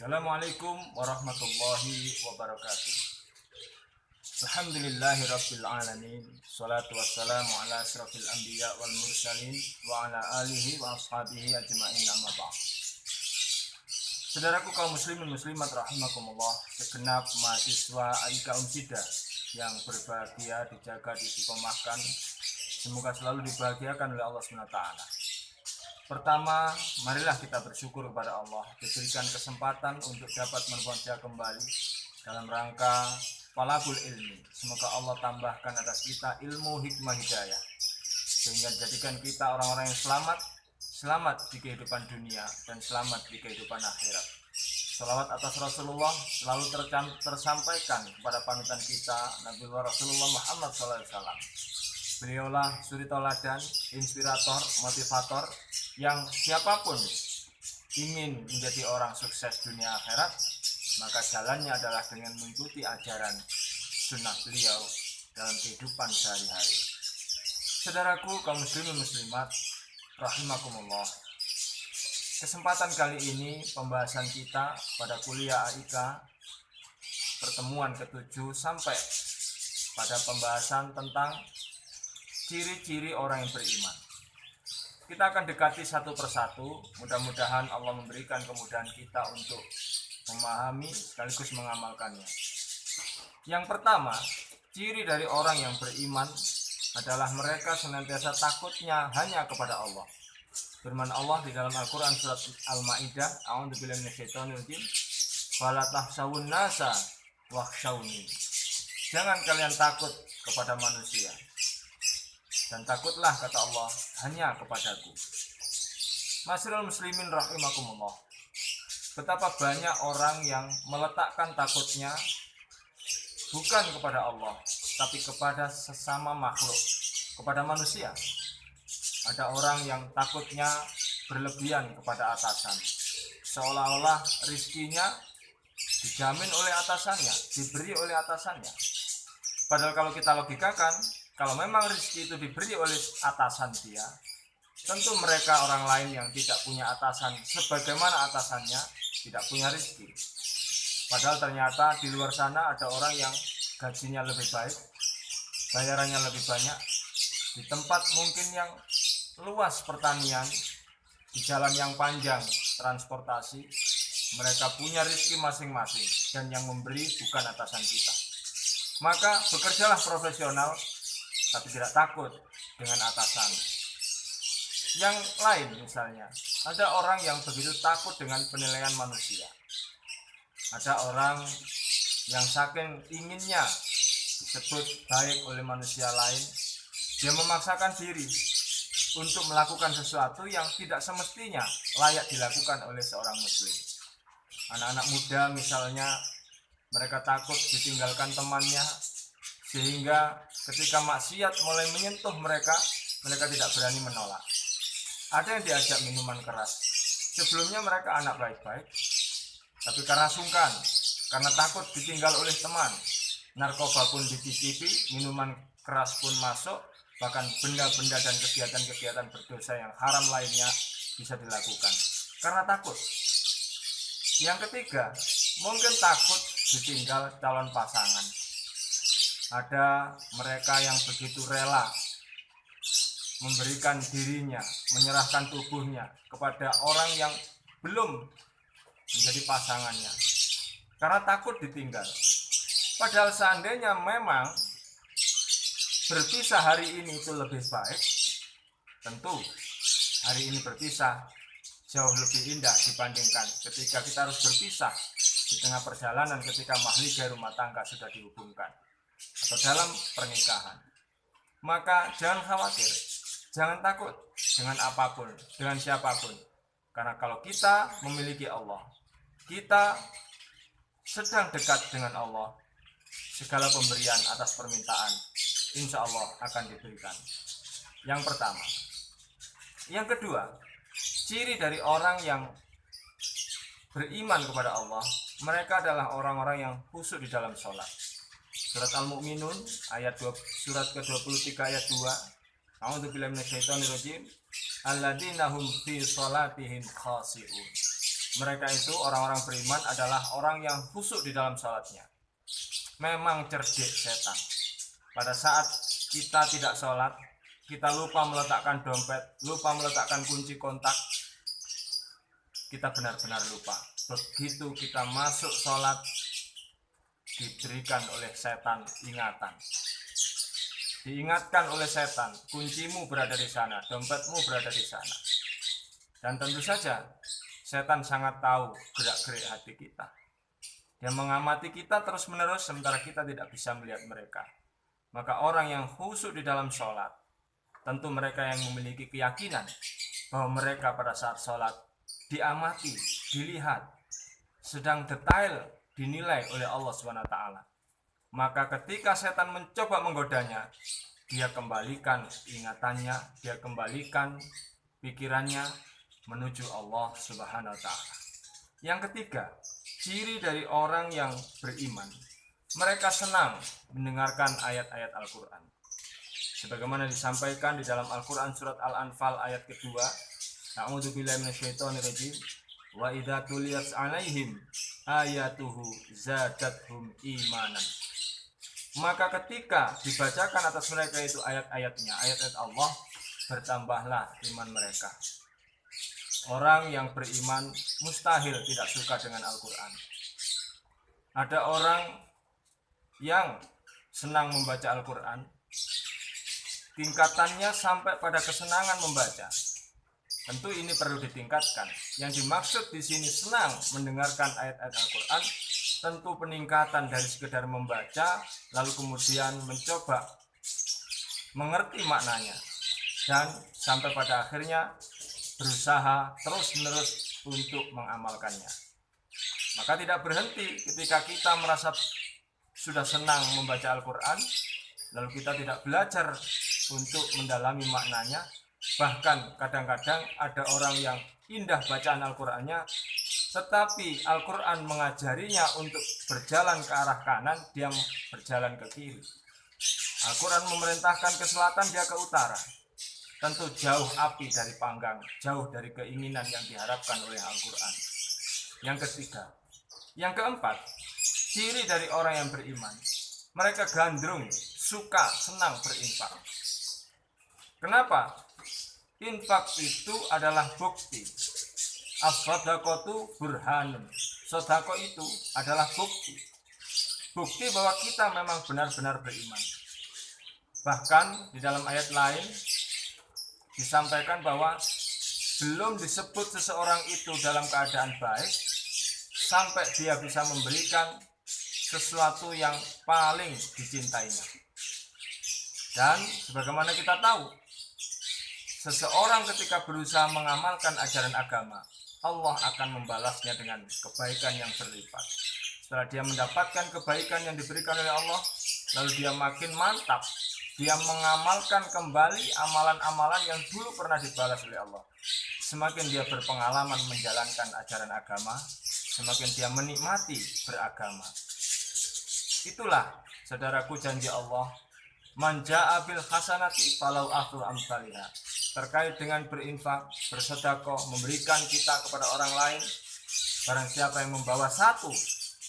Assalamualaikum warahmatullahi wabarakatuh. Alhamdulillahi rabbil alamin. Salatu wassalamu ala asrafil anbiya wal mursalin wa ala alihi wa ashabihi ajma'in, amma ba'd. Saudaraku kaum muslimin muslimat rahimakumullah, segenap mahasiswa AIK Unsida yang berbahagia, dijaga, diistiqomahkan, semoga selalu dibahagiakan oleh Allah SWT. Pertama, marilah kita bersyukur kepada Allah diberikan kesempatan untuk dapat membaca kembali dalam rangka talabul ilmi. Semoga Allah tambahkan atas kita ilmu, hikmah, hidayah, sehingga jadikan kita orang-orang yang selamat di kehidupan dunia dan selamat di kehidupan akhirat. Salawat atas Rasulullah selalu tersampaikan kepada panutan kita, Nabi Rasulullah Muhammad SAW. Beliaulah suri tauladan, inspirator, motivator yang siapapun ingin menjadi orang sukses dunia akhirat, maka jalannya adalah dengan mengikuti ajaran sunnah beliau dalam kehidupan sehari-hari. Saudaraku kaum muslimin muslimat rahimakumullah, kesempatan kali ini pembahasan kita pada kuliah AIK pertemuan ke-7 sampai pada pembahasan tentang ciri-ciri orang yang beriman. Kita akan dekati satu persatu. Mudah-mudahan Allah memberikan kemudahan kita untuk memahami sekaligus mengamalkannya. Yang pertama, ciri dari orang yang beriman adalah mereka senantiasa takutnya hanya kepada Allah. Firman Allah di dalam Al-Quran surat Al-Ma'idah, a'udzubillahi minasyaitonirrajim, fala tahsyawun nasa wakhsyawni. Jangan kalian takut kepada manusia, dan takutlah, kata Allah, hanya kepadaku. Masyarul muslimin rahimakumullah, betapa banyak orang yang meletakkan takutnya bukan kepada Allah, tapi kepada sesama makhluk, kepada manusia. Ada orang yang takutnya berlebihan kepada atasan, seolah-olah rizkinya dijamin oleh atasannya, diberi oleh atasannya. Padahal kalau kita logikakan, kalau memang rezeki itu diberi oleh atasan dia, tentu mereka orang lain yang tidak punya atasan sebagaimana atasannya tidak punya rezeki. Padahal ternyata di luar sana ada orang yang gajinya lebih baik, bayarannya lebih banyak, di tempat mungkin yang luas pertanian, di jalan yang panjang transportasi, mereka punya rezeki masing-masing, dan yang memberi bukan atasan kita. Maka bekerjalah profesional, tapi tidak takut dengan atasan. Yang lain misalnya, ada orang yang begitu takut dengan penilaian manusia. Ada orang yang saking inginnya disebut baik oleh manusia lain, dia memaksakan diri untuk melakukan sesuatu yang tidak semestinya layak dilakukan oleh seorang muslim. Anak-anak muda misalnya, mereka takut ditinggalkan temannya, sehingga ketika maksiat mulai menyentuh mereka, mereka tidak berani menolak. Ada yang diajak minuman keras. Sebelumnya mereka anak baik-baik, tapi karena sungkan, karena takut ditinggal oleh teman, narkoba pun dicicipi, minuman keras pun masuk, bahkan benda-benda dan kegiatan-kegiatan berdosa yang haram lainnya bisa dilakukan karena takut. Yang ketiga, mungkin takut ditinggal calon pasangan. Ada mereka yang begitu rela memberikan dirinya, menyerahkan tubuhnya kepada orang yang belum menjadi pasangannya karena takut ditinggal. Padahal seandainya memang berpisah hari ini itu lebih baik, tentu hari ini berpisah jauh lebih indah dibandingkan ketika kita harus berpisah di tengah perjalanan ketika mahligai rumah tangga sudah dihubungkan atau dalam pernikahan. Maka jangan khawatir, jangan takut dengan apapun, dengan siapapun, karena kalau kita memiliki Allah, kita sedang dekat dengan Allah, segala pemberian atas permintaan insya Allah akan diberikan. Yang pertama. Yang kedua, ciri dari orang yang beriman kepada Allah, mereka adalah orang-orang yang khusyuk di dalam sholat. Surat Al-Mu'minun ayat 2, surat ke-23 ayat 2. A'udzubillahi minasyaitonirrajim. Alladzina hum fi sholatihim khashi'un. Mereka itu orang-orang beriman adalah orang yang khusyuk di dalam salatnya. Memang cerdik setan. Pada saat kita tidak sholat, kita lupa meletakkan dompet, lupa meletakkan kunci kontak, kita benar-benar lupa. Begitu kita masuk sholat, diberikan oleh setan ingatan. Diingatkan oleh setan, kuncimu berada di sana, dompetmu berada di sana. Dan tentu saja, setan sangat tahu gerak-gerik hati kita. Dia mengamati kita terus-menerus sementara kita tidak bisa melihat mereka. Maka orang yang khusyuk di dalam sholat, tentu mereka yang memiliki keyakinan bahwa mereka pada saat sholat diamati, dilihat, sedang detail dinilai oleh Allah SWT. Maka ketika setan mencoba menggodanya, dia kembalikan ingatannya, dia kembalikan pikirannya menuju Allah Subhanahu wa Ta'ala. Yang ketiga, ciri dari orang yang beriman, mereka senang mendengarkan ayat-ayat Al-Quran. Sebagaimana disampaikan di dalam Al-Quran surat Al-Anfal ayat kedua, A'udzubillahi minasyaitonirrajim, wa idza tuliyat 'alaihim ayatuhu zadathum imanan. Maka ketika dibacakan atas mereka itu ayat-ayatnya, ayat-ayat Allah, bertambahlah iman mereka. Orang yang beriman mustahil tidak suka dengan Al-Quran. Ada orang yang senang membaca Al-Quran, tingkatannya sampai pada kesenangan membaca. Tentu ini perlu ditingkatkan. Yang dimaksud di sini senang mendengarkan ayat-ayat Al-Quran, tentu peningkatan dari sekedar membaca, lalu kemudian mencoba mengerti maknanya, dan sampai pada akhirnya berusaha terus-menerus untuk mengamalkannya. Maka tidak berhenti ketika kita merasa sudah senang membaca Al-Quran, lalu kita tidak belajar untuk mendalami maknanya. Bahkan kadang-kadang ada orang yang indah bacaan Al-Qurannya, tetapi Al-Quran mengajarinya untuk berjalan ke arah kanan, dia berjalan ke kiri. Al-Quran memerintahkan ke selatan, dia ke utara. Tentu jauh api dari panggang, jauh dari keinginan yang diharapkan oleh Al-Quran. Yang ketiga. Yang keempat, ciri dari orang yang beriman, mereka gandrung, suka, senang berinfak. Kenapa? Infak itu adalah bukti. As-shadaqatu burhanun. Sedekah itu adalah bukti. Bukti bahwa kita memang benar-benar beriman. Bahkan di dalam ayat lain disampaikan bahwa belum disebut seseorang itu dalam keadaan baik sampai dia bisa memberikan sesuatu yang paling dicintainya. Dan sebagaimana kita tahu, seseorang ketika berusaha mengamalkan ajaran agama, Allah akan membalasnya dengan kebaikan yang berlipat. Setelah dia mendapatkan kebaikan yang diberikan oleh Allah, lalu dia makin mantap. Dia mengamalkan kembali amalan-amalan yang dulu pernah dibalas oleh Allah. Semakin dia berpengalaman menjalankan ajaran agama, semakin dia menikmati beragama. Itulah, saudaraku, janji Allah, man jaa bil hasanati falau athru amsalha. Terkait dengan berinfak, bersedekah, memberikan kita kepada orang lain, barang siapa yang membawa satu,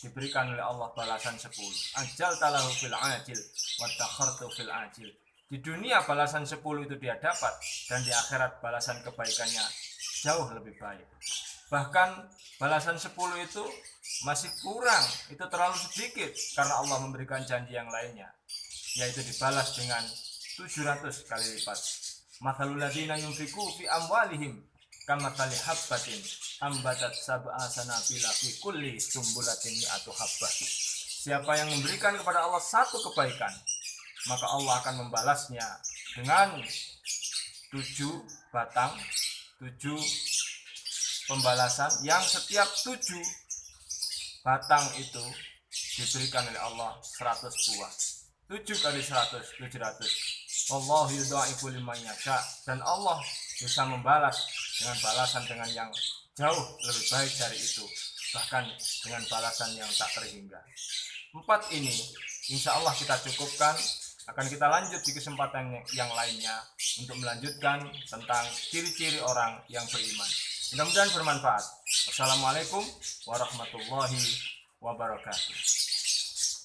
diberikan oleh Allah balasan 10. Ajal talahu fil ajil wa takhartu fil ajil. Di dunia balasan 10 itu dia dapat, dan di akhirat balasan kebaikannya jauh lebih baik. Bahkan balasan 10 itu masih kurang, itu terlalu sedikit, karena Allah memberikan janji yang lainnya, yaitu dibalas dengan 700 kali lipat. Mathalul ladzina yunfiqu fi amwalihim kamathali habbatin ambatat sab'a sanabila fi kulli sumbulatin mi'atu habbah. Siapa yang memberikan kepada Allah satu kebaikan, maka Allah akan membalasnya dengan 7 batang, 7 pembalasan, yang setiap 7 batang itu diberikan oleh Allah 100 buah. 7 kali 100, 700. Wallahu yudha'ifu liman yasha. Dan Allah bisa membalas dengan balasan dengan yang jauh lebih baik dari itu, bahkan dengan balasan yang tak terhingga. 4 ini insya Allah kita cukupkan. Akan kita lanjut di kesempatan yang lainnya untuk melanjutkan tentang ciri-ciri orang yang beriman. Mudah-mudahan bermanfaat. Wassalamualaikum warahmatullahi wabarakatuh.